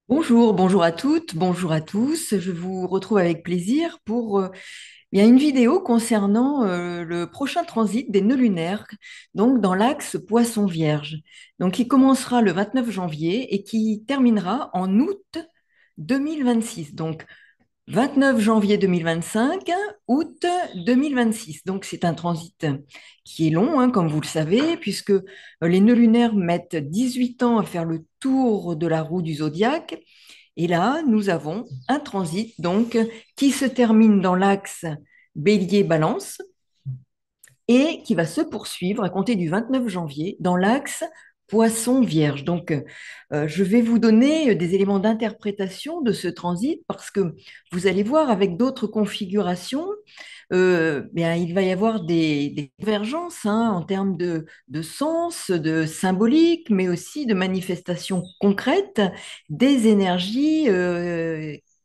Bonjour, bonjour à toutes, bonjour à tous. Je vous retrouve avec plaisir pour une vidéo concernant le prochain transit des nœuds lunaires, donc dans l'axe Poisson Vierge. Donc, qui commencera le 29 janvier et qui terminera en août 2026. Donc, 29 janvier 2025, août 2026. Donc, c'est un transit qui est long, hein, comme vous le savez, puisque les nœuds lunaires mettent 18 ans à faire le tour de la roue du zodiaque. Et là, nous avons un transit donc qui se termine dans l'axe Bélier-Balance et qui va se poursuivre à compter du 29 janvier dans l'axe Poisson-Vierge. Donc, je vais vous donner des éléments d'interprétation de ce transit parce que vous allez voir avec d'autres configurations, il va y avoir des convergences, hein, en termes de sens, de symbolique, mais aussi de manifestations concrètes des énergies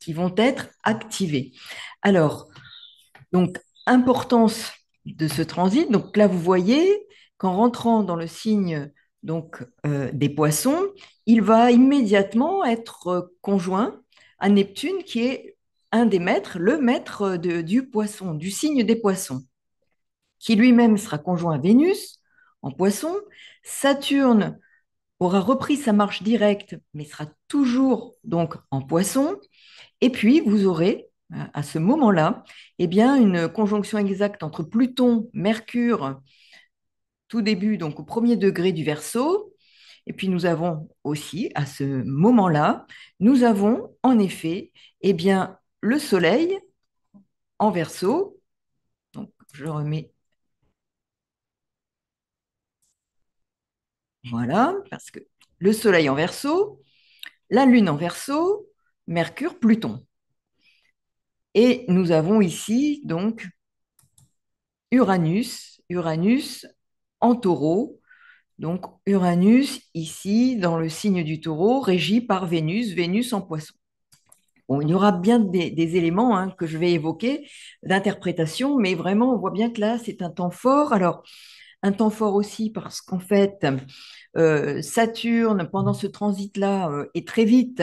qui vont être activées. Alors, donc, importance de ce transit. Donc là, vous voyez qu'en rentrant dans le signe des poissons, il va immédiatement être conjoint à Neptune, qui est un des maîtres, le maître du poisson, du signe des poissons, qui lui-même sera conjoint à Vénus en poisson. Saturne aura repris sa marche directe, mais sera toujours donc en poisson. Et puis, vous aurez à ce moment-là une conjonction exacte entre Pluton, Mercure, tout début, donc au premier degré du Verseau. Et puis, nous avons aussi, à ce moment-là, nous avons en effet le Soleil en Verseau. Donc, je remets, voilà, parce que le Soleil en Verseau, la Lune en Verseau, Mercure, Pluton. Et nous avons ici donc Uranus en Taureau. Donc Uranus ici dans le signe du Taureau, régi par Vénus, Vénus en Poisson. Bon, il y aura bien des éléments, hein, que je vais évoquer d'interprétation, mais vraiment on voit bien que là c'est un temps fort. Alors un temps fort aussi parce qu'en fait Saturne pendant ce transit-là est très vite.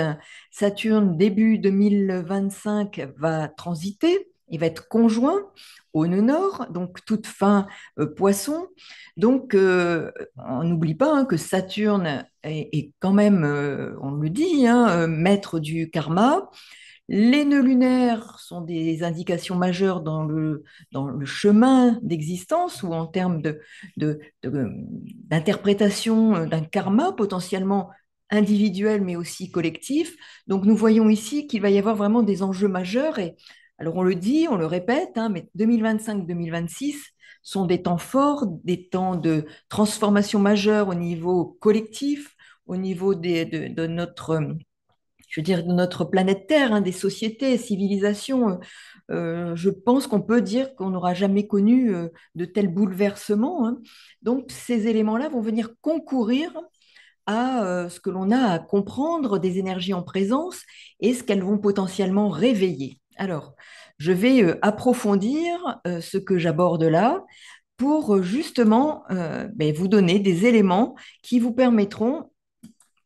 Saturne début 2025 va transiter. Il va être conjoint au nœud nord, donc toute fin poisson. Donc, on n'oublie pas, hein, que Saturne est quand même, on le dit, hein, maître du karma. Les nœuds lunaires sont des indications majeures dans le chemin d'existence ou en termes d'interprétation d'un karma potentiellement individuel mais aussi collectif. Donc nous voyons ici qu'il va y avoir vraiment des enjeux majeurs et alors on le dit, on le répète, hein, mais 2025-2026 sont des temps forts, des temps de transformation majeure au niveau collectif, au niveau de notre, je veux dire, de notre planète Terre, hein, des sociétés, civilisations. Je pense qu'on peut dire qu'on n'aura jamais connu de tels bouleversements, hein. Donc, ces éléments-là vont venir concourir à ce que l'on a à comprendre des énergies en présence et ce qu'elles vont potentiellement réveiller. Alors, je vais approfondir ce que j'aborde là pour justement vous donner des éléments qui vous permettront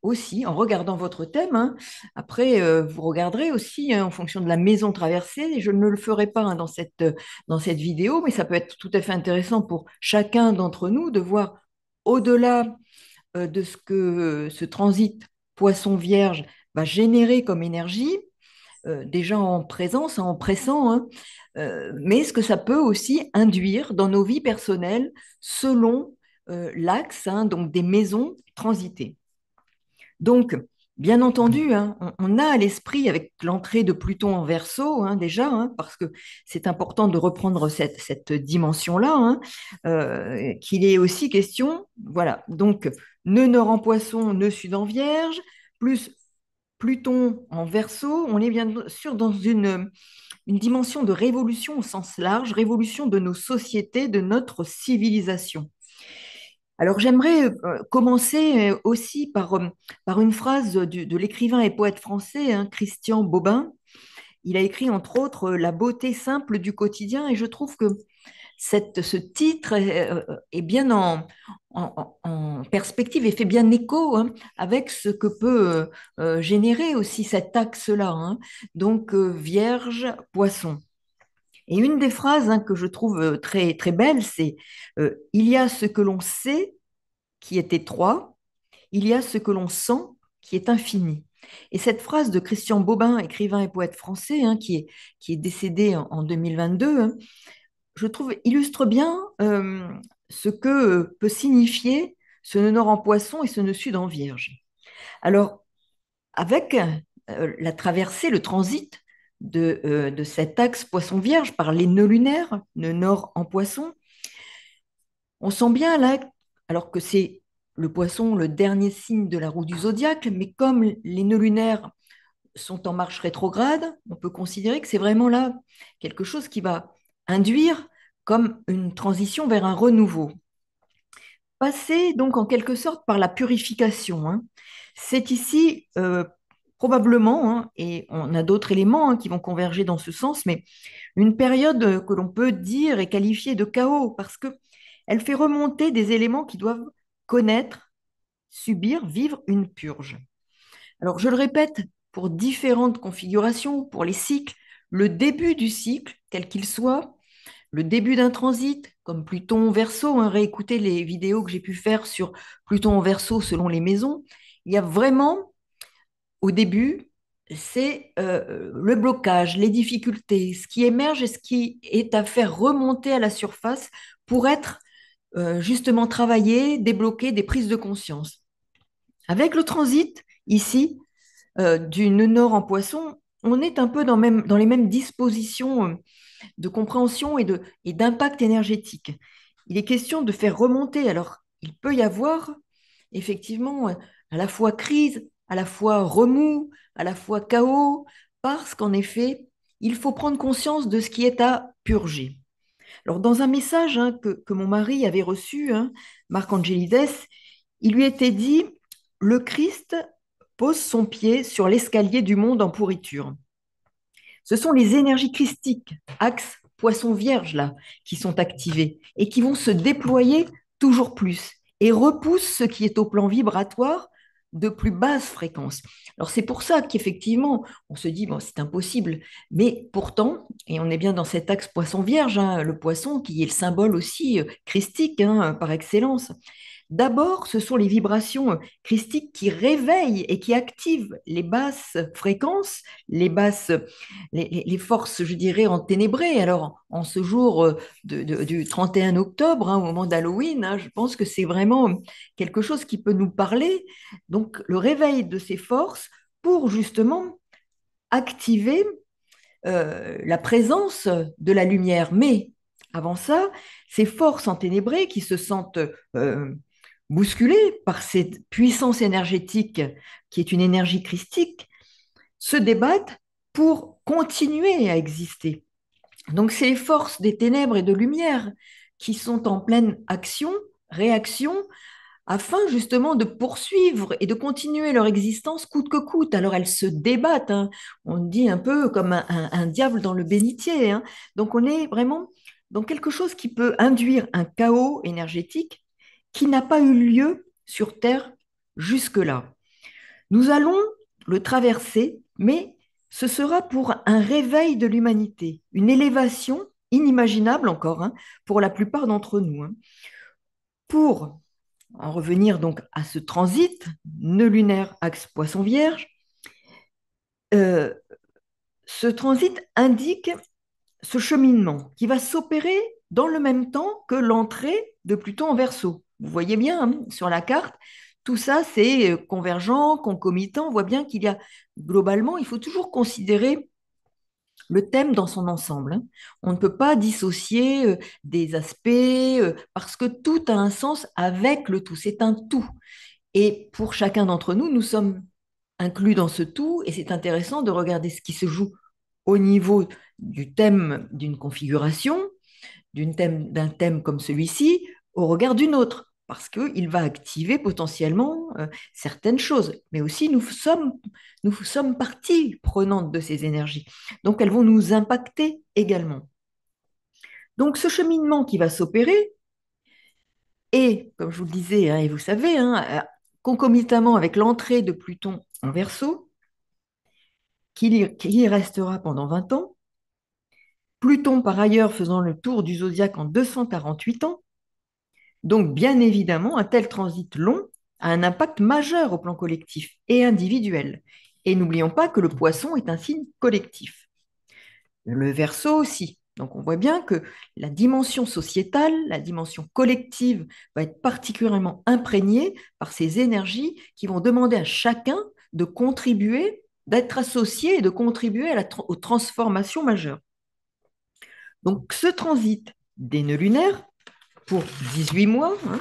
aussi, en regardant votre thème, hein. Après, vous regarderez aussi, hein, en fonction de la maison traversée. Je ne le ferai pas, hein, dans cette vidéo, mais ça peut être tout à fait intéressant pour chacun d'entre nous de voir au-delà de ce que ce transit poisson vierge va générer comme énergie, déjà en présence, hein, en pressant, hein, mais ce que ça peut aussi induire dans nos vies personnelles selon l'axe, hein, donc des maisons transitées. Donc, bien entendu, hein, on a à l'esprit, avec l'entrée de Pluton en Verseau, hein, déjà, hein, parce que c'est important de reprendre cette dimension-là, hein, qu'il est aussi question, voilà, donc nœud nord en Poisson, nœud sud en Vierge, plus Pluton en Verseau, on est bien sûr dans une dimension de révolution au sens large, révolution de nos sociétés, de notre civilisation. Alors j'aimerais commencer aussi par une phrase de l'écrivain et poète français, hein, Christian Bobin. Il a écrit entre autres La beauté simple du quotidien et je trouve que ce titre est bien en perspective et fait bien écho hein, avec ce que peut générer aussi cet axe-là. Hein. Donc, Vierge, Poisson. Et une des phrases hein, que je trouve très, très belle, c'est il y a ce que l'on sait qui est étroit, il y a ce que l'on sent qui est infini. Et cette phrase de Christian Bobin, écrivain et poète français, hein, qui est décédé en 2022, hein, je trouve illustre bien ce que peut signifier ce nœud nord en poisson et ce nœud sud en vierge. Alors, avec la traversée, le transit de cet axe poisson-vierge par les nœuds lunaires, nœud nord en poisson, on sent bien là, alors que c'est le poisson, le dernier signe de la roue du zodiaque, mais comme les nœuds lunaires sont en marche rétrograde, on peut considérer que c'est vraiment là quelque chose qui va induire comme une transition vers un renouveau. Passer donc en quelque sorte par la purification. Hein. C'est ici probablement, hein, et on a d'autres éléments hein, qui vont converger dans ce sens, mais une période que l'on peut dire et qualifier de chaos parce que elle fait remonter des éléments qui doivent connaître, subir, vivre une purge. Alors je le répète, pour différentes configurations, pour les cycles, le début du cycle, quel qu'il soit, le début d'un transit, comme Pluton Verseau, hein, réécoutez les vidéos que j'ai pu faire sur Pluton Verseau selon les maisons, il y a vraiment, au début, c'est le blocage, les difficultés, ce qui émerge et ce qui est à faire remonter à la surface pour être justement travaillé, débloqué des prises de conscience. Avec le transit, ici, du nœud nord en poisson, on est un peu dans les mêmes dispositions de compréhension et d'impact énergétique. Il est question de faire remonter. Alors, il peut y avoir effectivement à la fois crise, à la fois remous, à la fois chaos, parce qu'en effet, il faut prendre conscience de ce qui est à purger. Alors, dans un message hein, que mon mari avait reçu, hein, Marc Angelides, il lui était dit, le Christ pose son pied sur l'escalier du monde en pourriture. Ce sont les énergies christiques, axe poisson vierge là, qui sont activées et qui vont se déployer toujours plus et repoussent ce qui est au plan vibratoire de plus basse fréquence. Alors c'est pour ça qu'effectivement, on se dit, bon, c'est impossible, mais pourtant, et on est bien dans cet axe poisson vierge, hein, le poisson qui est le symbole aussi christique hein, par excellence, d'abord, ce sont les vibrations christiques qui réveillent et qui activent les basses fréquences, les forces, je dirais, enténébrées. Alors, en ce jour du 31 octobre, hein, au moment d'Halloween, hein, je pense que c'est vraiment quelque chose qui peut nous parler. Donc, le réveil de ces forces pour justement activer la présence de la lumière. Mais avant ça, ces forces enténébrées qui se sentent bousculées par cette puissance énergétique qui est une énergie christique, se débattent pour continuer à exister. Donc c'est les forces des ténèbres et de lumière qui sont en pleine action, réaction, afin justement de poursuivre et de continuer leur existence coûte que coûte. Alors elles se débattent, hein. On dit un peu comme un diable dans le bénitier. Hein. Donc on est vraiment dans quelque chose qui peut induire un chaos énergétique qui n'a pas eu lieu sur Terre jusque-là. Nous allons le traverser, mais ce sera pour un réveil de l'humanité, une élévation inimaginable encore hein, pour la plupart d'entre nous. Hein. Pour en revenir donc à ce transit, nœud lunaire, axe poisson vierge, euh, ce transit indique ce cheminement qui va s'opérer dans le même temps que l'entrée de Pluton en Verseau. Vous voyez bien hein, sur la carte, tout ça c'est convergent, concomitant. On voit bien qu'il y a globalement, il faut toujours considérer le thème dans son ensemble. Hein. On ne peut pas dissocier des aspects parce que tout a un sens avec le tout. C'est un tout. Et pour chacun d'entre nous, nous sommes inclus dans ce tout et c'est intéressant de regarder ce qui se joue au niveau du thème d'une configuration, d'un thème comme celui-ci, au regard d'une autre, parce qu'il va activer potentiellement certaines choses. Mais aussi, nous sommes partie prenante de ces énergies. Donc, elles vont nous impacter également. Donc ce cheminement qui va s'opérer, et comme je vous le disais, hein, et vous savez, hein, concomitamment avec l'entrée de Pluton en Verseau, qui y restera pendant 20 ans, Pluton par ailleurs faisant le tour du zodiaque en 248 ans, donc bien évidemment un tel transit long a un impact majeur au plan collectif et individuel. Et n'oublions pas que le Poisson est un signe collectif. Le Verseau aussi. Donc on voit bien que la dimension sociétale, la dimension collective va être particulièrement imprégnée par ces énergies qui vont demander à chacun de contribuer, d'être associé et de contribuer aux transformations majeures. Donc ce transit des nœuds lunaires pour 18 mois hein,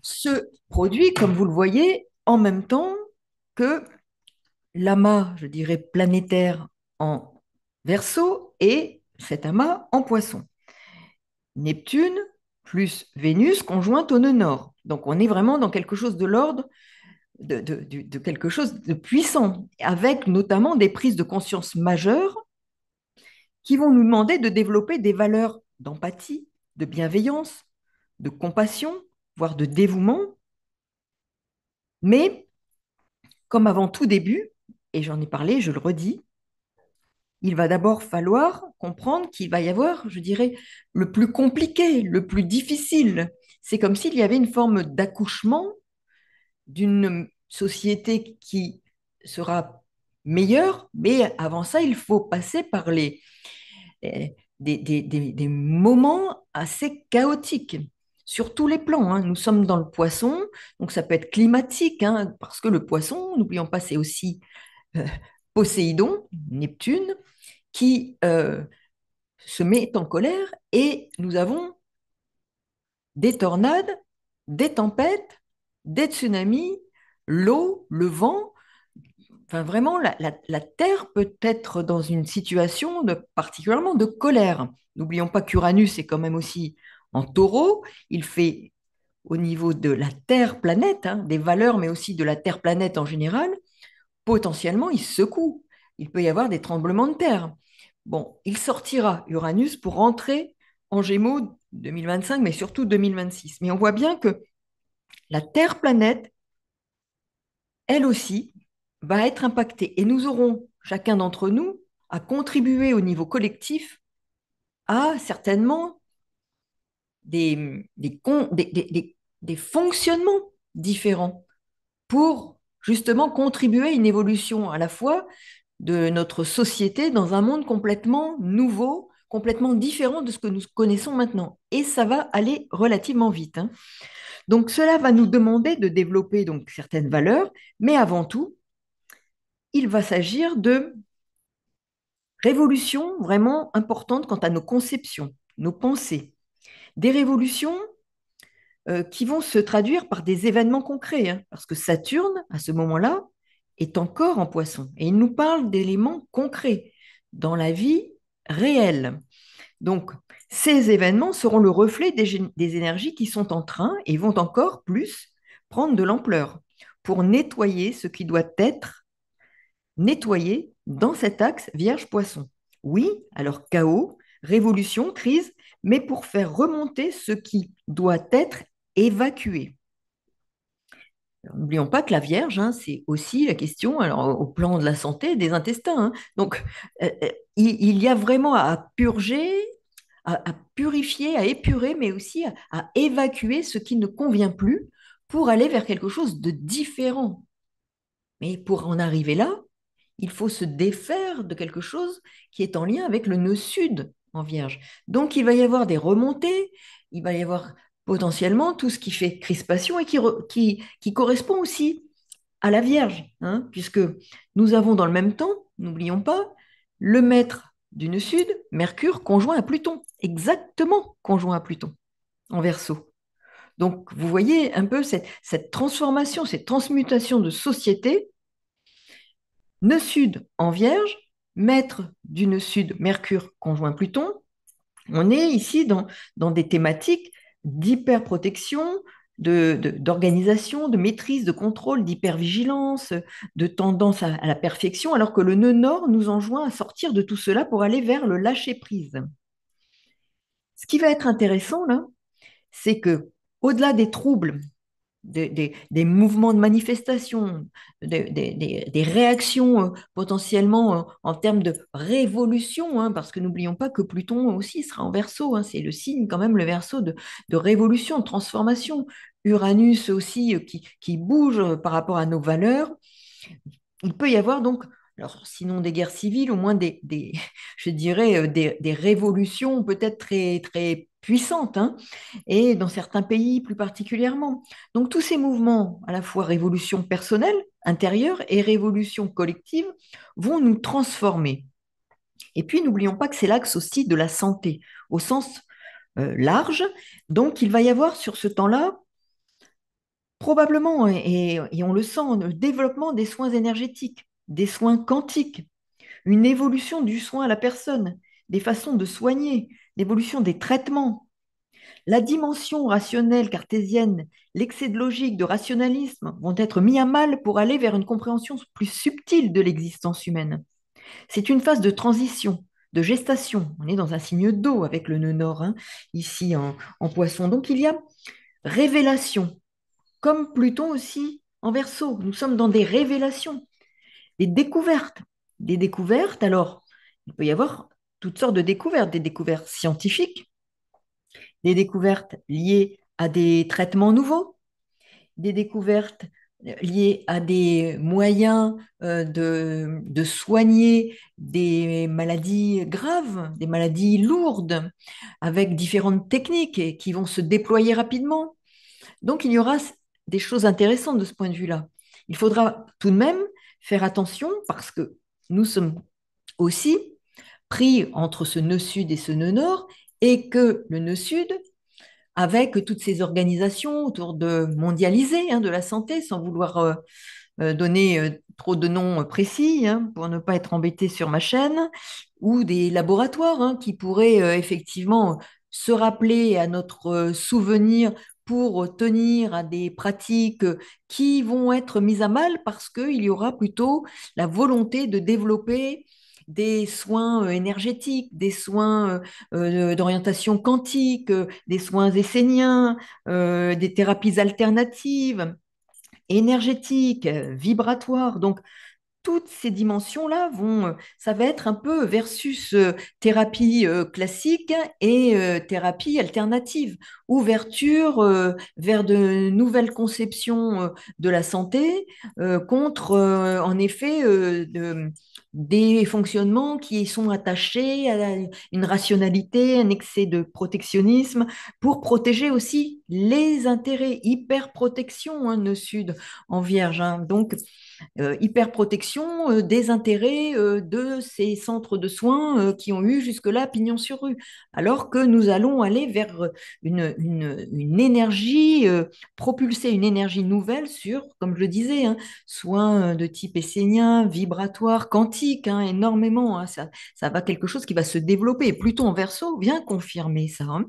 se produit, comme vous le voyez, en même temps que l'amas, je dirais, planétaire en Verseau et cet amas en Poisson. Neptune plus Vénus conjointe au nœud nord. Donc on est vraiment dans quelque chose de l'ordre de quelque chose de puissant, avec notamment des prises de conscience majeures qui vont nous demander de développer des valeurs d'empathie, de bienveillance, de compassion, voire de dévouement. Mais comme avant tout début, et j'en ai parlé, je le redis, il va d'abord falloir comprendre qu'il va y avoir, je dirais, le plus compliqué, le plus difficile. C'est comme s'il y avait une forme d'accouchement d'une société qui sera meilleure, mais avant ça, il faut passer par des moments assez chaotiques sur tous les plans. Hein. Nous sommes dans le poisson, donc ça peut être climatique, hein, parce que le poisson, n'oublions pas, c'est aussi euh, Poséidon, Neptune, qui se met en colère et nous avons des tornades, des tempêtes, des tsunamis, l'eau, le vent. Enfin, vraiment, la Terre peut être dans une situation particulièrement de colère. N'oublions pas qu'Uranus est quand même aussi en taureau. Il fait au niveau de la Terre-planète, hein, des valeurs, mais aussi de la Terre-planète en général, potentiellement, il secoue. Il peut y avoir des tremblements de terre. Bon, il sortira, Uranus, pour rentrer en Gémeaux 2025, mais surtout 2026. Mais on voit bien que la Terre-planète, elle aussi, va être impactée. Et nous aurons, chacun d'entre nous, à contribuer au niveau collectif à certainement des fonctionnements différents pour justement contribuer à une évolution à la fois de notre société dans un monde complètement nouveau, complètement différent de ce que nous connaissons maintenant. Et ça va aller relativement vite. Hein. Donc cela va nous demander de développer donc certaines valeurs, mais avant tout, il va s'agir de révolutions vraiment importantes quant à nos conceptions, nos pensées. Des révolutions qui vont se traduire par des événements concrets, hein, parce que Saturne, à ce moment-là, est encore en poisson. Et il nous parle d'éléments concrets dans la vie réelle. Donc, ces événements seront le reflet des énergies qui sont en train et vont encore plus prendre de l'ampleur pour nettoyer ce qui doit être nettoyé dans cet axe Vierge-Poisson. Oui, alors chaos, révolution, crise, mais pour faire remonter ce qui doit être évacué. N'oublions pas que la Vierge, hein, c'est aussi la question, alors, au plan de la santé, des intestins. Hein. Donc, il y a vraiment à purger, à purifier, à épurer, mais aussi à évacuer ce qui ne convient plus pour aller vers quelque chose de différent. Mais pour en arriver là, il faut se défaire de quelque chose qui est en lien avec le nœud sud en Vierge. Donc, il va y avoir des remontées, il va y avoir potentiellement tout ce qui fait crispation et qui correspond aussi à la Vierge, hein, puisque nous avons dans le même temps, n'oublions pas, le maître du nœud sud, Mercure, conjoint à Pluton, exactement conjoint à Pluton, en Verseau. Donc, vous voyez un peu cette transformation, cette transmutation de société. Nœud sud en Vierge, maître du nœud sud, Mercure conjoint Pluton. On est ici dans des thématiques d'hyperprotection, d'organisation, de maîtrise, de contrôle, d'hypervigilance, de tendance à la perfection, alors que le nœud nord nous enjoint à sortir de tout cela pour aller vers le lâcher-prise. Ce qui va être intéressant là, c'est que au-delà des troubles, des mouvements de manifestation, des réactions potentiellement en termes de révolution, hein, parce que n'oublions pas que Pluton aussi sera en Verseau, hein, c'est le signe quand même, le Verseau de révolution, de transformation. Uranus aussi qui bouge par rapport à nos valeurs. Il peut y avoir donc, alors sinon des guerres civiles, au moins je dirais, des révolutions peut-être très, très puissantes, hein, et dans certains pays plus particulièrement. Donc tous ces mouvements, à la fois révolution personnelle, intérieure, et révolution collective, vont nous transformer. Et puis n'oublions pas que c'est l'axe aussi de la santé, au sens large. Donc il va y avoir sur ce temps-là, probablement, et on le sent, le développement des soins énergétiques, des soins quantiques, une évolution du soin à la personne, des façons de soigner, l'évolution des traitements. La dimension rationnelle cartésienne, l'excès de logique, de rationalisme vont être mis à mal pour aller vers une compréhension plus subtile de l'existence humaine. C'est une phase de transition, de gestation. On est dans un signe d'eau avec le nœud nord, hein, ici en poisson. Donc il y a révélation, comme Pluton aussi en Verseau. Nous sommes dans des révélations, des découvertes. Des découvertes, alors, il peut y avoir toutes sortes de découvertes, des découvertes scientifiques, des découvertes liées à des traitements nouveaux, des découvertes liées à des moyens de soigner des maladies graves, des maladies lourdes, avec différentes techniques qui vont se déployer rapidement. Donc, il y aura des choses intéressantes de ce point de vue-là. Il faudra tout de même faire attention parce que nous sommes aussi pris entre ce nœud sud et ce nœud nord et que le nœud sud, avec toutes ces organisations autour de mondialisées, hein, de la santé, sans vouloir donner trop de noms précis, hein, pour ne pas être embêté sur ma chaîne, ou des laboratoires, hein, qui pourraient effectivement se rappeler à notre souvenir pour tenir à des pratiques qui vont être mises à mal parce qu'il y aura plutôt la volonté de développer des soins énergétiques, des soins d'orientation quantique, des soins esséniens, des thérapies alternatives énergétique, vibratoire. Donc, toutes ces dimensions-là vont, ça va être un peu versus thérapie classique et thérapie alternative, ouverture vers de nouvelles conceptions de la santé contre, en effet, des fonctionnements qui y sont attachés à une rationalité, un excès de protectionnisme, pour protéger aussi les intérêts, hyper-protection, hein, nœud sud en vierge. Hein. Donc, hyperprotection des intérêts de ces centres de soins qui ont eu jusque-là pignon sur rue, alors que nous allons aller vers une énergie, propulser une énergie nouvelle sur, comme je le disais, hein, soins de type essénien, vibratoire, quantique, hein, énormément. Hein, ça va quelque chose qui va se développer. Et Pluton en Verseau vient confirmer ça. Hein.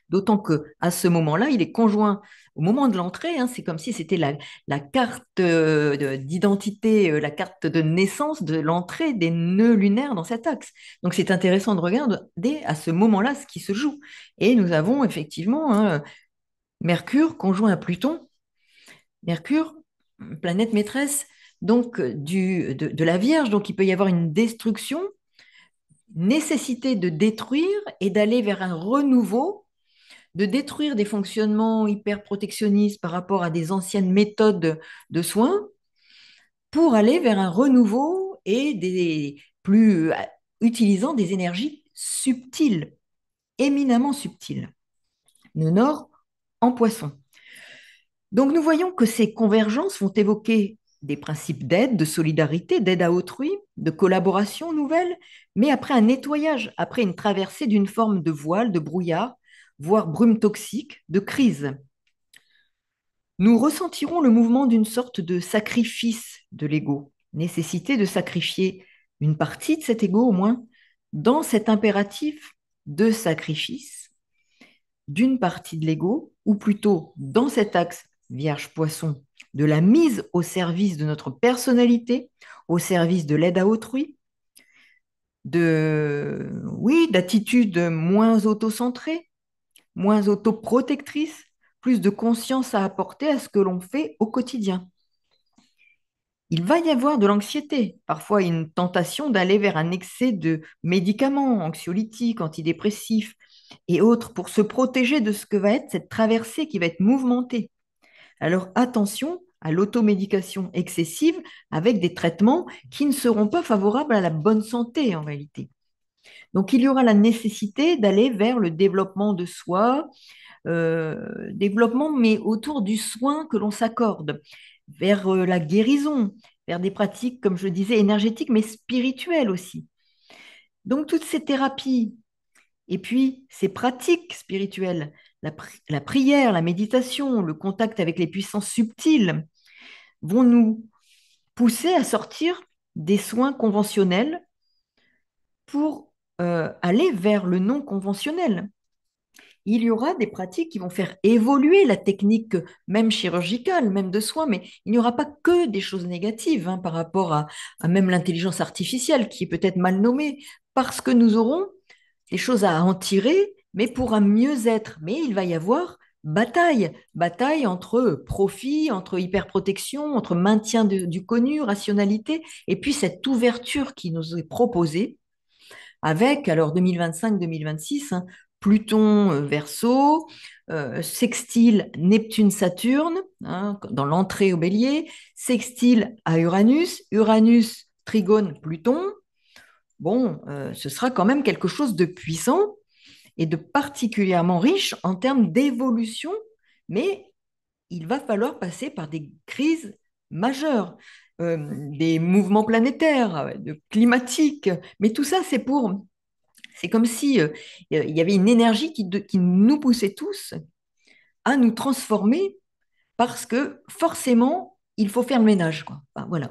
D'autant que à ce moment-là, il est conjoint au moment de l'entrée, hein, c'est comme si c'était la carte d'identité, la carte de naissance de l'entrée des nœuds lunaires dans cet axe. Donc c'est intéressant de regarder à ce moment-là ce qui se joue. Et nous avons effectivement hein, Mercure conjoint à Pluton. Mercure, planète maîtresse donc de la Vierge, donc il peut y avoir une destruction, nécessité de détruire et d'aller vers un renouveau, de détruire des fonctionnements hyper protectionnistes par rapport à des anciennes méthodes de soins pour aller vers un renouveau et des plus utilisant des énergies subtiles, éminemment subtiles. Le nord en poisson. Donc nous voyons que ces convergences vont évoquer des principes d'aide, de solidarité, d'aide à autrui, de collaboration nouvelle, mais après un nettoyage, après une traversée d'une forme de voile, de brouillard, voire brume toxique, de crise. Nous ressentirons le mouvement d'une sorte de sacrifice de l'ego, nécessité de sacrifier une partie de cet ego au moins dans cet impératif de sacrifice d'une partie de l'ego, ou plutôt dans cet axe Vierge-Poisson, de la mise au service de notre personnalité, au service de l'aide à autrui, oui, d'attitudes moins autocentrées, moins autoprotectrices, plus de conscience à apporter à ce que l'on fait au quotidien. Il va y avoir de l'anxiété, parfois une tentation d'aller vers un excès de médicaments anxiolytiques, antidépressifs et autres pour se protéger de ce que va être cette traversée qui va être mouvementée. Alors attention à l'automédication excessive avec des traitements qui ne seront pas favorables à la bonne santé en réalité. Donc il y aura la nécessité d'aller vers le développement de soi, développement mais autour du soin que l'on s'accorde, vers la guérison, vers des pratiques, comme je disais, énergétiques mais spirituelles aussi. Donc toutes ces thérapies et puis ces pratiques spirituelles, la prière, la méditation, le contact avec les puissances subtiles, vont nous pousser à sortir des soins conventionnels pour aller vers le non conventionnel. Il y aura des pratiques qui vont faire évoluer la technique, même chirurgicale, même de soins, mais il n'y aura pas que des choses négatives par rapport à même l'intelligence artificielle qui est peut-être mal nommée, parce que nous aurons des choses à en tirer, mais pour un mieux-être. Mais il va y avoir bataille, bataille entre profit, entre hyperprotection, entre maintien du connu, rationalité, et puis cette ouverture qui nous est proposée avec, alors 2025-2026, Pluton Verseau, sextile Neptune-Saturne, dans l'entrée au bélier, sextile à Uranus, Uranus trigone Pluton. Bon, ce sera quand même quelque chose de puissant et de particulièrement riche en termes d'évolution, mais il va falloir passer par des crises majeures, des mouvements planétaires, climatiques, mais tout ça, c'est comme si il y avait une énergie qui nous poussait tous à nous transformer parce que forcément, il faut faire le ménage, quoi. Enfin, voilà,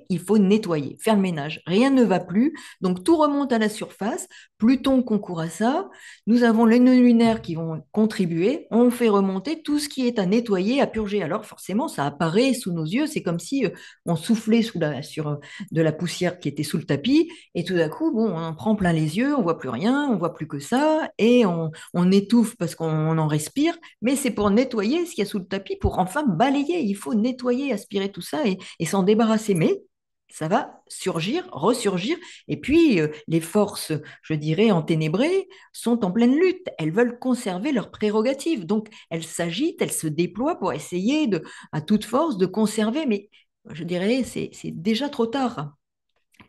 il faut nettoyer, faire le ménage. Rien ne va plus, donc tout remonte à la surface. Pluton concourt à ça. Nous avons les nœuds lunaires qui vont contribuer. On fait remonter tout ce qui est à nettoyer, à purger. Alors forcément, ça apparaît sous nos yeux. C'est comme si on soufflait sur de la poussière qui était sous le tapis, et tout d'un coup, bon, on prend plein les yeux, on voit plus rien, on voit plus que ça, et on étouffe parce qu'on en respire. Mais c'est pour nettoyer ce qu'il y a sous le tapis, pour enfin balayer. Il faut nettoyer, aspirer tout ça et s'en débarrasser. Mais ça va surgir, ressurgir. Et puis, les forces, je dirais, enténébrées sont en pleine lutte. Elles veulent conserver leurs prérogatives. Donc, elles s'agitent, elles se déploient pour essayer à toute force de conserver. Mais je dirais, c'est déjà trop tard.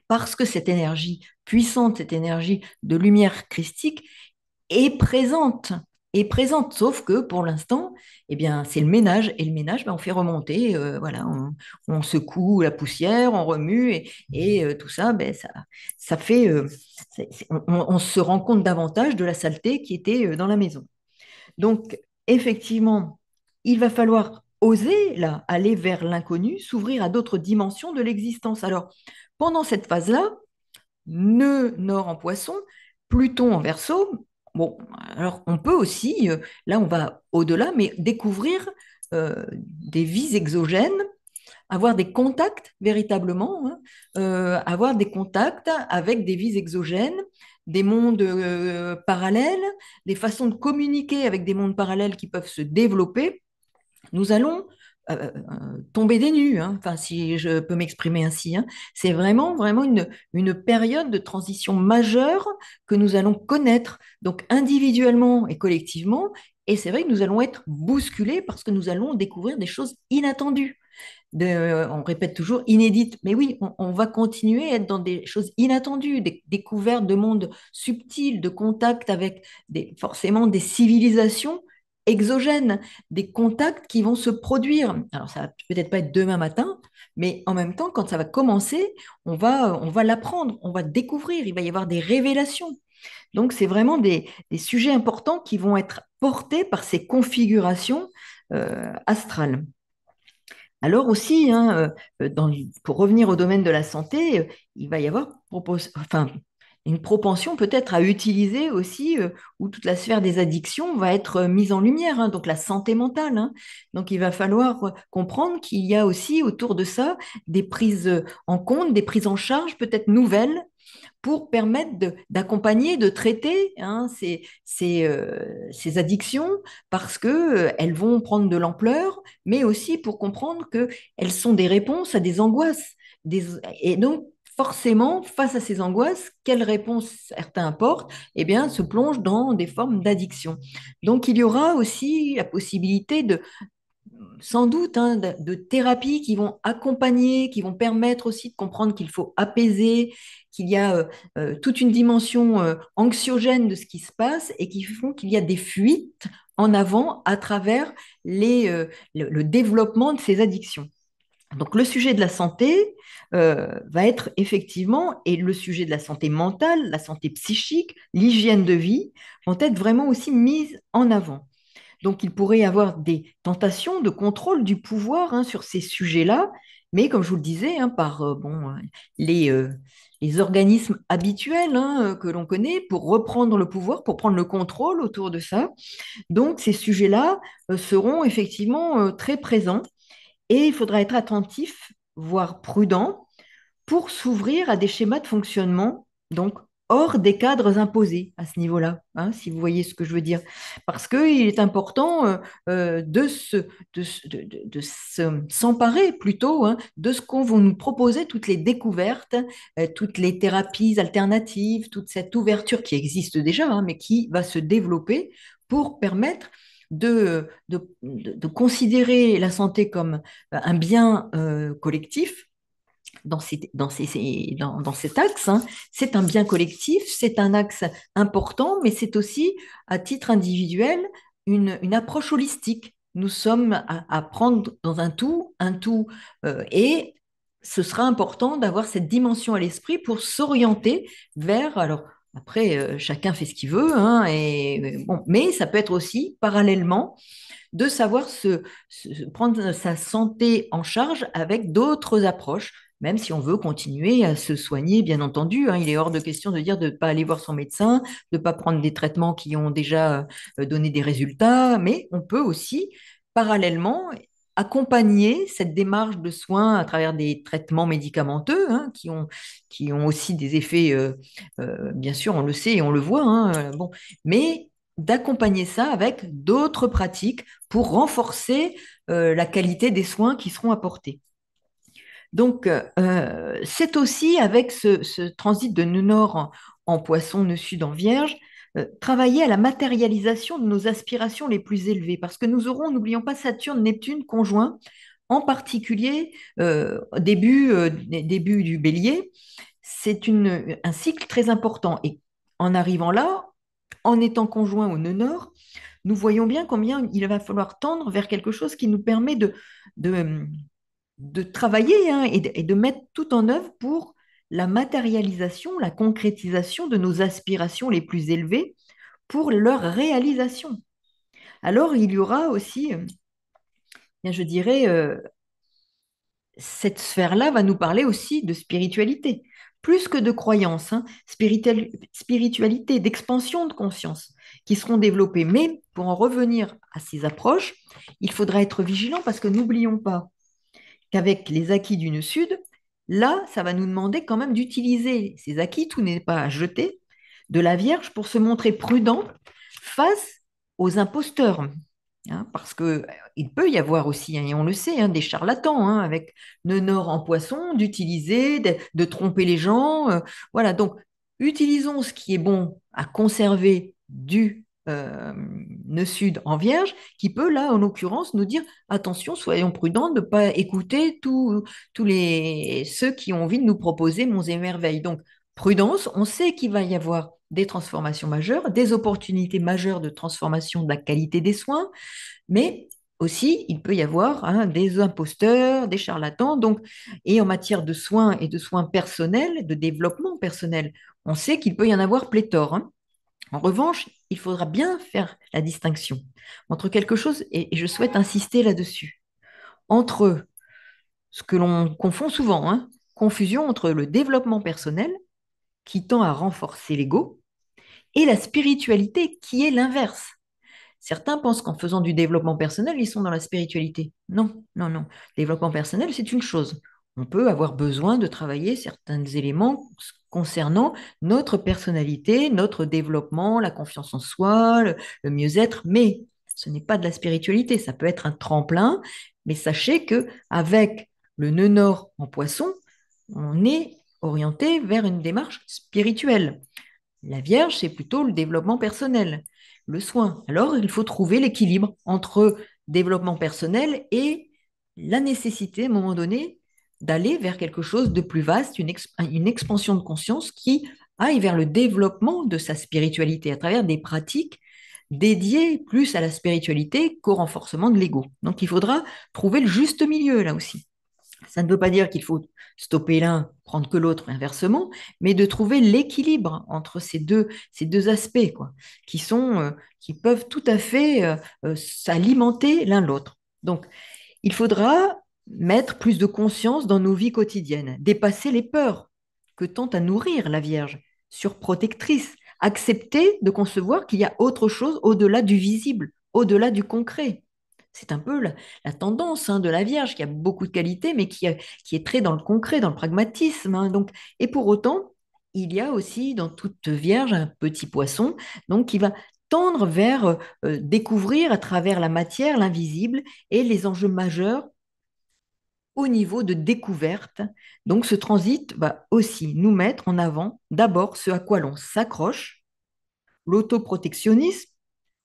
Parce que cette énergie puissante, cette énergie de lumière christique, est présente, est présente, sauf que pour l'instant, eh bien, c'est le ménage, et le ménage, ben, on fait remonter, voilà, on secoue la poussière, on remue, et tout ça, ben, ça fait, on se rend compte davantage de la saleté qui était dans la maison. Donc, effectivement, il va falloir oser, là, aller vers l'inconnu, s'ouvrir à d'autres dimensions de l'existence. Alors, pendant cette phase-là, nœud nord en poisson, Pluton en verso. Bon, alors on peut aussi, là on va au-delà, mais découvrir des vies exogènes, avoir des contacts véritablement, avoir des contacts avec des vies exogènes, des mondes parallèles, des façons de communiquer avec des mondes parallèles qui peuvent se développer. Nous allons tomber des nues, enfin, si je peux m'exprimer ainsi. C'est vraiment, vraiment une période de transition majeure que nous allons connaître, donc individuellement et collectivement. Et c'est vrai que nous allons être bousculés parce que nous allons découvrir des choses inattendues. On répète toujours inédites, mais oui, on va continuer à être dans des choses inattendues, des découvertes de mondes subtils, de contacts avec forcément des civilisations exogènes, des contacts qui vont se produire. Alors, ça va peut-être pas être demain matin, mais en même temps, quand ça va commencer, on va l'apprendre, on va découvrir, il va y avoir des révélations. Donc, c'est vraiment des sujets importants qui vont être portés par ces configurations astrales. Alors aussi, pour revenir au domaine de la santé, il va y avoir enfin, une propension peut-être à utiliser aussi, où toute la sphère des addictions va être mise en lumière, donc la santé mentale. Donc il va falloir comprendre qu'il y a aussi autour de ça des prises en compte, des prises en charge peut-être nouvelles, pour permettre d'accompagner, de traiter hein, ces addictions parce que elles vont prendre de l'ampleur, mais aussi pour comprendre qu'elles sont des réponses à des angoisses. Des, et donc, forcément, face à ces angoisses, quelles réponses certains apportent, eh bien, se plongent dans des formes d'addiction. Donc, il y aura aussi la possibilité sans doute, hein, de thérapies qui vont accompagner, qui vont permettre aussi de comprendre qu'il faut apaiser, qu'il y a toute une dimension anxiogène de ce qui se passe et qui font qu'il y a des fuites en avant à travers le développement de ces addictions. Donc le sujet de la santé va être effectivement, et le sujet de la santé mentale, la santé psychique, l'hygiène de vie, vont être vraiment aussi mises en avant. Donc, il pourrait y avoir des tentations de contrôle du pouvoir hein, sur ces sujets-là, mais comme je vous le disais, hein, par les, euh, les organismes habituels hein, que l'on connaît pour reprendre le pouvoir, pour prendre le contrôle autour de ça. Donc, ces sujets-là seront effectivement très présents et il faudra être attentif, voire prudent, pour s'ouvrir à des schémas de fonctionnement, donc hors des cadres imposés à ce niveau-là, hein, si vous voyez ce que je veux dire. Parce qu'il est important s'emparer plutôt hein, de ce qu'on va nous proposer, toutes les découvertes, toutes les thérapies alternatives, toute cette ouverture qui existe déjà, hein, mais qui va se développer pour permettre de considérer la santé comme un bien collectif dans cet axe. Hein. C'est un bien collectif, c'est un axe important, mais c'est aussi, à titre individuel, une approche holistique. Nous sommes à prendre dans un tout, et ce sera important d'avoir cette dimension à l'esprit pour s'orienter vers, alors après, chacun fait ce qu'il veut, hein, bon, mais ça peut être aussi parallèlement de savoir prendre sa santé en charge avec d'autres approches, même si on veut continuer à se soigner, bien entendu. Hein, il est hors de question de dire de ne pas aller voir son médecin, de ne pas prendre des traitements qui ont déjà donné des résultats, mais on peut aussi parallèlement accompagner cette démarche de soins à travers des traitements médicamenteux hein, qui ont aussi des effets, bien sûr, on le sait et on le voit, hein, bon, mais d'accompagner ça avec d'autres pratiques pour renforcer la qualité des soins qui seront apportés. Donc, c'est aussi avec ce transit de nœud nord en poisson, nœud sud en vierge, travailler à la matérialisation de nos aspirations les plus élevées, parce que nous aurons, n'oublions pas, Saturne, Neptune conjoint, en particulier début du bélier, c'est un cycle très important. Et en arrivant là, en étant conjoint au nœud nord, nous voyons bien combien il va falloir tendre vers quelque chose qui nous permet de, de travailler hein, et de mettre tout en œuvre pour la matérialisation, la concrétisation de nos aspirations les plus élevées pour leur réalisation. Alors, il y aura aussi, bien, je dirais, cette sphère-là va nous parler aussi de spiritualité, plus que de croyances, hein, spiritualité, d'expansion de conscience qui seront développées. Mais pour en revenir à ces approches, il faudra être vigilant parce que n'oublions pas qu'avec les acquis du Nœud Sud, là, ça va nous demander quand même d'utiliser ces acquis, tout n'est pas à jeter, de la Vierge pour se montrer prudent face aux imposteurs. Hein, parce que il peut y avoir aussi, hein, et on le sait, hein, des charlatans hein, avec nœud nord en poisson, d'utiliser, de tromper les gens. Voilà, donc utilisons ce qui est bon à conserver du nœud sud en vierge, qui peut là, en l'occurrence, nous dire attention, soyons prudents de ne pas écouter tous ceux qui ont envie de nous proposer monts et merveilles. Donc, prudence, on sait qu'il va y avoir des transformations majeures, des opportunités majeures de transformation de la qualité des soins, mais aussi, il peut y avoir hein, des imposteurs, des charlatans. Donc, et en matière de soins et de soins personnels, de développement personnel, on sait qu'il peut y en avoir pléthore. Hein. En revanche, il faudra bien faire la distinction entre quelque chose, et je souhaite insister là-dessus, entre ce que l'on confond souvent, hein, confusion entre le développement personnel, qui tend à renforcer l'ego, et la spiritualité, qui est l'inverse. Certains pensent qu'en faisant du développement personnel, ils sont dans la spiritualité. Non, non, non. Développement personnel, c'est une chose. on peut avoir besoin de travailler certains éléments concernant notre personnalité, notre développement, la confiance en soi, le mieux-être, mais ce n'est pas de la spiritualité, ça peut être un tremplin, mais sachez que avec le nœud nord en poisson, on est orienté vers une démarche spirituelle. La Vierge, c'est plutôt le développement personnel, le soin. Alors, il faut trouver l'équilibre entre développement personnel et la nécessité, à un moment donné, d'aller vers quelque chose de plus vaste, une expansion de conscience qui aille vers le développement de sa spiritualité à travers des pratiques dédiées plus à la spiritualité qu'au renforcement de l'ego. Donc, il faudra trouver le juste milieu là aussi. Ça ne veut pas dire qu'il faut stopper l'un, prendre que l'autre, inversement, mais de trouver l'équilibre entre ces deux aspects, quoi, qui peuvent tout à fait s'alimenter l'un l'autre. Donc, il faudra mettre plus de conscience dans nos vies quotidiennes, dépasser les peurs que tente à nourrir la Vierge, surprotectrice, accepter de concevoir qu'il y a autre chose au-delà du visible, au-delà du concret. C'est un peu la tendance de la Vierge qui a beaucoup de qualités, mais qui est très dans le concret, dans le pragmatisme. Donc, et pour autant, il y a aussi dans toute Vierge un petit poisson qui va tendre vers découvrir à travers la matière l'invisible et les enjeux majeurs au niveau de découverte. Donc, ce transit va aussi nous mettre en avant d'abord ce à quoi l'on s'accroche, l'autoprotectionnisme,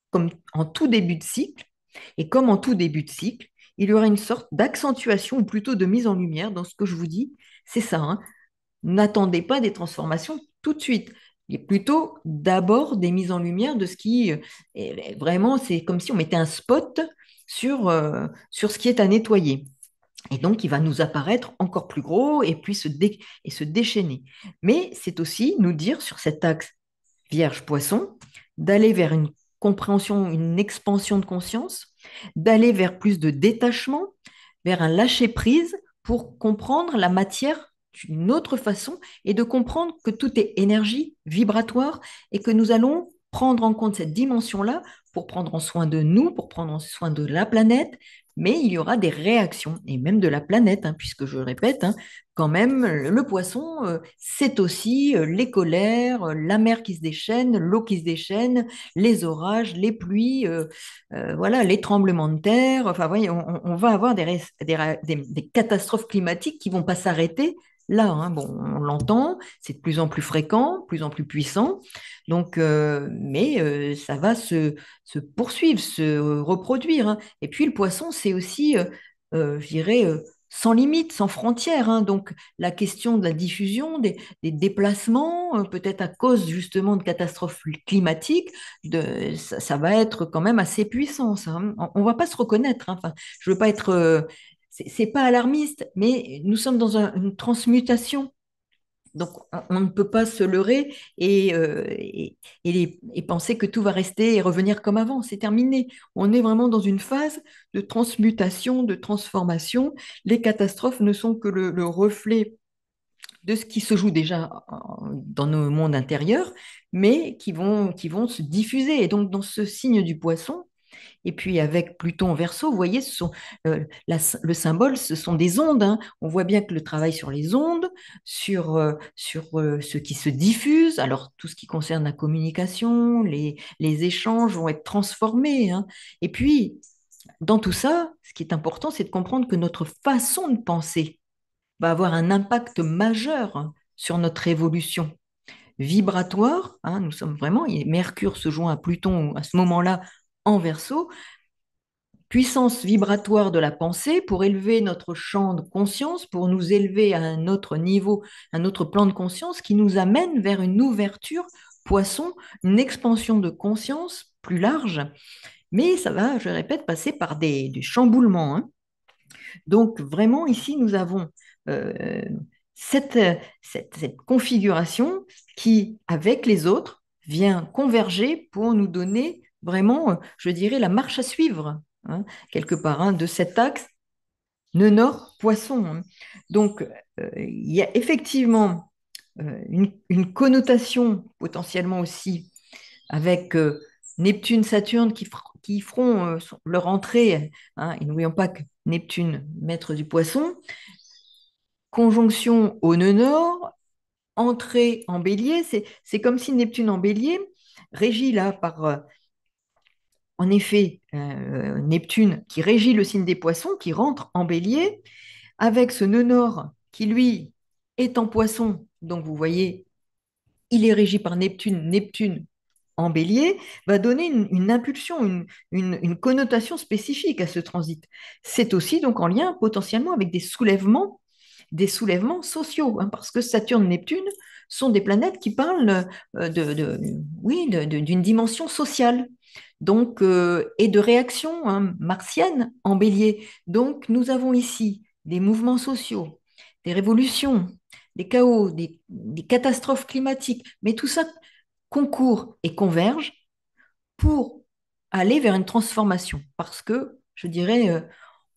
comme en tout début de cycle. Et comme en tout début de cycle, il y aura une sorte d'accentuation ou plutôt de mise en lumière dans ce que je vous dis. C'est ça, hein. N'attendez pas des transformations tout de suite. Il est plutôt d'abord des mises en lumière de ce qui est vraiment, c'est comme si on mettait un spot sur ce qui est à nettoyer. Et donc, il va nous apparaître encore plus gros et puis se déchaîner. Mais c'est aussi nous dire sur cet axe Vierge-Poisson d'aller vers une compréhension, une expansion de conscience, d'aller vers plus de détachement, vers un lâcher-prise pour comprendre la matière d'une autre façon et de comprendre que tout est énergie vibratoire et que nous allons prendre en compte cette dimension-là pour prendre en soin de nous, pour prendre en soin de la planète, mais il y aura des réactions, et même de la planète, puisque je le répète, quand même, le poisson, c'est aussi les colères, la mer qui se déchaîne, l'eau qui se déchaîne, les orages, les pluies, voilà, les tremblements de terre. Enfin, voyez, on va avoir des catastrophes climatiques qui vont pas s'arrêter là. Bon, on l'entend, c'est de plus en plus fréquent, de plus en plus puissant. Donc, mais ça va se poursuivre, se reproduire. Et puis le poisson, c'est aussi, je dirais, sans limite, sans frontières. Donc la question de la diffusion, des déplacements, peut-être à cause justement de catastrophes climatiques, ça va être quand même assez puissant. Ça. On ne va pas se reconnaître. Enfin, je ne veux pas être... c'est pas alarmiste, mais nous sommes dans une transmutation. Donc, on ne peut pas se leurrer et penser que tout va rester et revenir comme avant. C'est terminé. On est vraiment dans une phase de transmutation, de transformation. Les catastrophes ne sont que le reflet de ce qui se joue déjà dans nos mondes intérieurs, mais qui vont se diffuser. Et donc, dans ce signe du poisson, et puis avec Pluton en Verseau, vous voyez, le symbole, ce sont des ondes. On voit bien que le travail sur les ondes, sur ce qui se diffuse, alors tout ce qui concerne la communication, les échanges vont être transformés. Et puis, dans tout ça, ce qui est important, c'est de comprendre que notre façon de penser va avoir un impact majeur sur notre évolution vibratoire. Nous sommes vraiment, Mercure se joint à Pluton à ce moment-là en Verseau, puissance vibratoire de la pensée pour élever notre champ de conscience, pour nous élever à un autre niveau, un autre plan de conscience qui nous amène vers une ouverture, poisson, une expansion de conscience plus large. Mais ça va, je répète, passer par des chamboulements. Donc vraiment, ici, nous avons euh, cette configuration qui, avec les autres, vient converger pour nous donner vraiment, je dirais, la marche à suivre, quelque part, de cet axe nœud nord poisson. Donc, il y a effectivement une connotation potentiellement aussi avec Neptune, Saturne qui feront leur entrée. Et n'oublions pas que Neptune, maître du poisson, conjonction au nœud nord, entrée en bélier. C'est comme si Neptune en bélier, régi là par, en effet, Neptune qui régit le signe des poissons, qui rentre en bélier, avec ce nœud nord qui, lui, est en poisson. Donc, vous voyez, il est régi par Neptune. Neptune en bélier va donner une impulsion, une connotation spécifique à ce transit. C'est aussi donc en lien potentiellement avec des soulèvements sociaux, hein, parce que Saturne et Neptune sont des planètes qui parlent oui, d'une dimension sociale. Donc, et de réaction, hein, martienne en bélier. Donc, nous avons ici des mouvements sociaux, des révolutions, des chaos, des catastrophes climatiques, mais tout ça concourt et converge pour aller vers une transformation. Parce que, je dirais,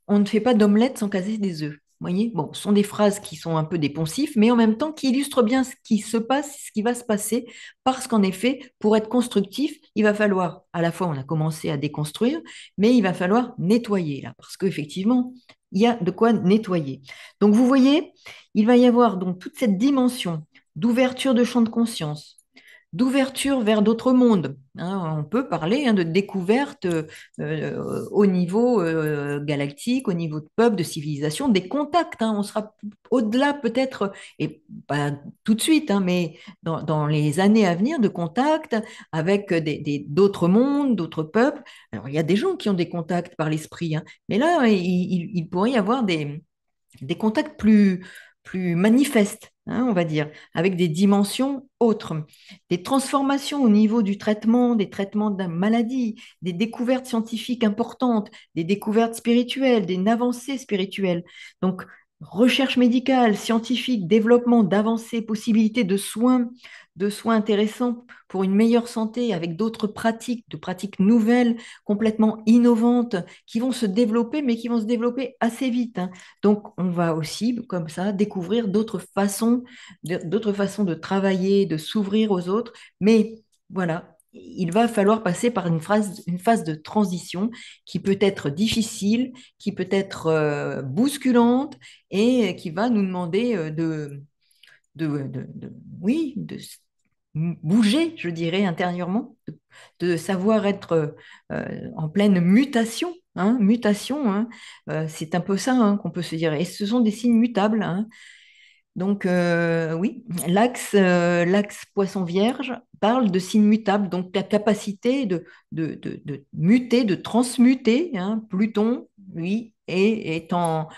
on ne fait pas d'omelette sans caser des œufs. Vous voyez, bon, ce sont des phrases qui sont un peu des poncifs, mais en même temps qui illustrent bien ce qui se passe, ce qui va se passer, parce qu'en effet, pour être constructif, il va falloir, à la fois, on a commencé à déconstruire, mais il va falloir nettoyer, là, parce qu'effectivement, il y a de quoi nettoyer. Donc, vous voyez, il va y avoir donc toute cette dimension d'ouverture de champ de conscience, d'ouverture vers d'autres mondes, hein. On peut parler, hein, de découverte au niveau galactique, au niveau de peuple, de civilisation, des contacts, hein. On sera au-delà peut-être, et pas tout de suite, hein, mais dans les années à venir, de contacts avec d'autres mondes, d'autres peuples. Alors, il y a des gens qui ont des contacts par l'esprit, hein, mais là, il pourrait y avoir des contacts plus manifestes, hein, on va dire, avec des dimensions autres, des transformations au niveau du traitement, des traitements de la maladie, des découvertes scientifiques importantes, des découvertes spirituelles, des avancées spirituelles. Donc, recherche médicale, scientifique, développement d'avancées, possibilités de soins intéressants pour une meilleure santé avec d'autres pratiques, de pratiques nouvelles, complètement innovantes, qui vont se développer, mais qui vont se développer assez vite, hein. Donc, on va aussi, comme ça, découvrir d'autres façons de travailler, de s'ouvrir aux autres. Mais voilà, il va falloir passer par une phase de transition qui peut être difficile, qui peut être bousculante et qui va nous demander oui, bouger, je dirais, intérieurement, de savoir être en pleine mutation. Hein, mutation, hein. C'est un peu ça, hein, qu'on peut se dire. Et ce sont des signes mutables, hein. Donc, oui, l'axe Poisson Vierge parle de signes mutables, donc la capacité de muter, de transmuter, hein. Pluton, oui, est en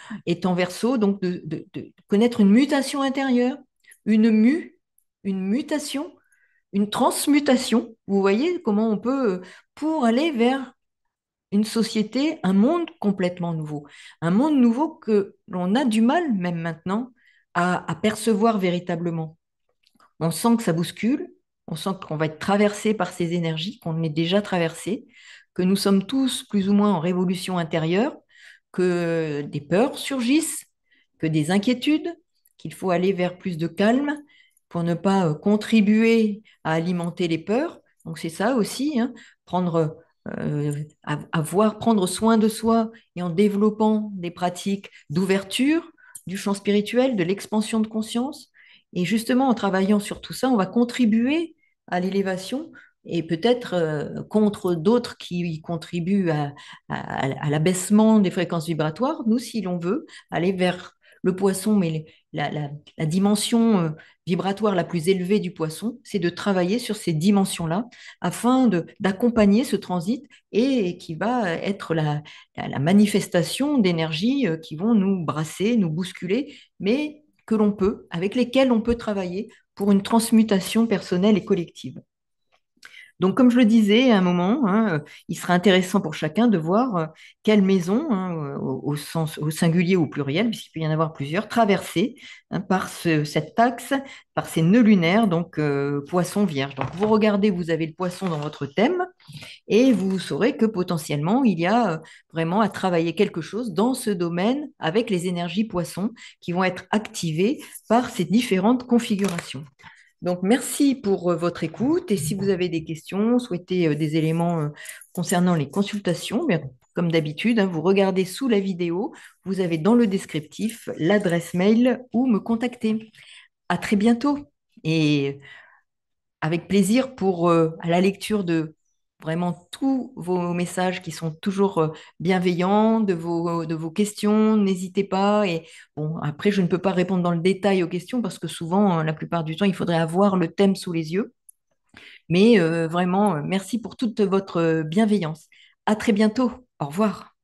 Verseau, donc de connaître une mutation intérieure, une mutation, une transmutation. Vous voyez comment on peut, pour aller vers une société, un monde complètement nouveau. Un monde nouveau que l'on a du mal, même maintenant, à percevoir véritablement. On sent que ça bouscule, on sent qu'on va être traversé par ces énergies, qu'on est déjà traversé, que nous sommes tous plus ou moins en révolution intérieure, que des peurs surgissent, que des inquiétudes, qu'il faut aller vers plus de calme pour ne pas contribuer à alimenter les peurs. Donc c'est ça aussi, hein, prendre soin de soi et en développant des pratiques d'ouverture du champ spirituel, de l'expansion de conscience. Et justement, en travaillant sur tout ça, on va contribuer à l'élévation et peut-être contre d'autres qui contribuent à l'abaissement des fréquences vibratoires. Nous, si l'on veut, aller vers le poisson, mais la dimension vibratoire la plus élevée du poisson, c'est de travailler sur ces dimensions-là afin d'accompagner ce transit et qui va être la manifestation d'énergies qui vont nous brasser, nous bousculer, mais que l'on peut, avec lesquelles on peut travailler pour une transmutation personnelle et collective. Donc, comme je le disais à un moment, hein, il sera intéressant pour chacun de voir quelle maison, hein, au sens, au singulier ou au pluriel, puisqu'il peut y en avoir plusieurs, traversée, hein, par cet axe, par ces nœuds lunaires, donc poisson vierge. Donc, vous regardez, vous avez le poisson dans votre thème, et vous saurez que potentiellement, il y a vraiment à travailler quelque chose dans ce domaine avec les énergies poissons qui vont être activées par ces différentes configurations. Donc, merci pour votre écoute. Et si vous avez des questions, souhaitez des éléments concernant les consultations, bien, comme d'habitude, hein, vous regardez sous la vidéo, vous avez dans le descriptif l'adresse mail où me contacter. À très bientôt et avec plaisir pour à la lecture de vraiment tous vos messages qui sont toujours bienveillants, de vos questions, n'hésitez pas. Et bon, après, je ne peux pas répondre dans le détail aux questions parce que souvent, la plupart du temps, il faudrait avoir le thème sous les yeux. Mais vraiment, merci pour toute votre bienveillance. À très bientôt. Au revoir.